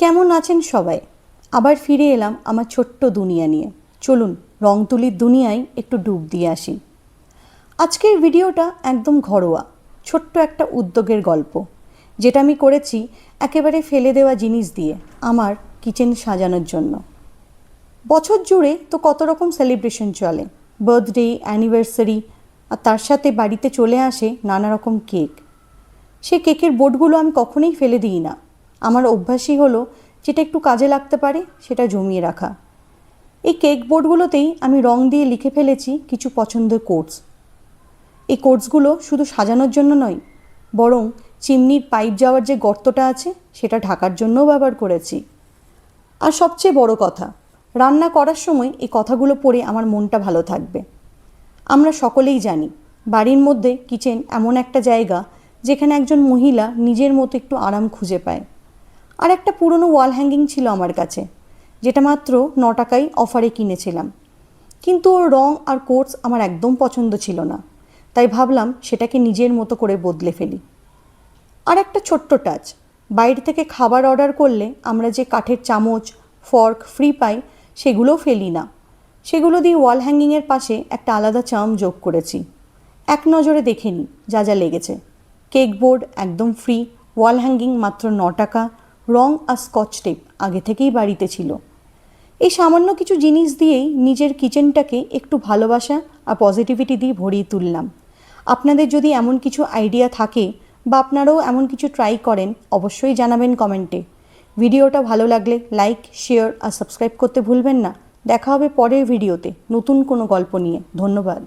কেমন আছেন সবাই? আবার ফিরে এলাম আমার ছোট্ট দুনিয়া নিয়ে। চলুন রং তুলির দুনিয়ায় একটু ডুব দিয়ে আসি। আজকের ভিডিওটা একদম ঘরোয়া, ছোট্ট একটা উদ্যোগের গল্প, যেটা আমি করেছি একেবারে ফেলে দেওয়া জিনিস দিয়ে আমার কিচেন সাজানোর জন্য। বছর জুড়ে তো কত রকম সেলিব্রেশন চলে, বার্থডে, অ্যানিভার্সারি, আর তার সাথে বাড়িতে চলে আসে নানা রকম কেক। সেই কেকের বোর্ডগুলো আমি কখনোই ফেলে দিই না। আমার অভ্যাসই হলো যেটা একটু কাজে লাগতে পারে সেটা জমিয়ে রাখা। এই কেক বোর্ডগুলোতেই আমি রং দিয়ে লিখে ফেলেছি কিছু পছন্দের কোটস। এই কোটসগুলো শুধু সাজানোর জন্য নয়, বরং চিমনির পাইপ যাওয়ার যে গর্তটা আছে সেটা ঢাকার জন্যও ব্যবহার করেছি। আর সবচেয়ে বড় কথা, রান্না করার সময় এই কথাগুলো পড়ে আমার মনটা ভালো থাকবে। আমরা সকলেই জানি বাড়ির মধ্যে কিচেন এমন একটা জায়গা যেখানে একজন মহিলা নিজের মতো একটু আরাম খুঁজে পায়। আর একটা পুরনো ওয়াল হ্যাঙ্গিং ছিল আমার কাছে, যেটা মাত্র 9 টাকায় অফারে কিনেছিলাম। কিন্তু ওর রং আর কোটস আমার একদম পছন্দ ছিল না, তাই ভাবলাম সেটাকে নিজের মতো করে বদলে ফেলি। আর একটা ছোট্ট টাচ, বাইরে থেকে খাবার অর্ডার করলে আমরা যে কাঠের চামচ, ফর্ক ফ্রি পাই, সেগুলোও ফেলি না। সেগুলো দিয়ে ওয়াল হ্যাঙ্গিংয়ের পাশে একটা আলাদা চার্ম যোগ করেছি। এক নজরে দেখে নিই যা যা লেগেছে। কেক বোর্ড একদম ফ্রি, ওয়াল হ্যাঙ্গিং মাত্র 9 টাকা, রং আর স্কচ টেপ আগে থেকেই বাড়িতে ছিল। এই সামান্য কিছু জিনিস দিয়েই নিজের কিচেনটাকে একটু ভালোবাসা আর পজিটিভিটি দিয়ে ভরিয়ে তুললাম। আপনাদের যদি এমন কিছু আইডিয়া থাকে বা আপনারাও এমন কিছু ট্রাই করেন, অবশ্যই জানাবেন কমেন্টে। ভিডিওটা ভালো লাগলে লাইক, শেয়ার আর সাবস্ক্রাইব করতে ভুলবেন না। দেখা হবে পরের ভিডিওতে নতুন কোনো গল্প নিয়ে। ধন্যবাদ।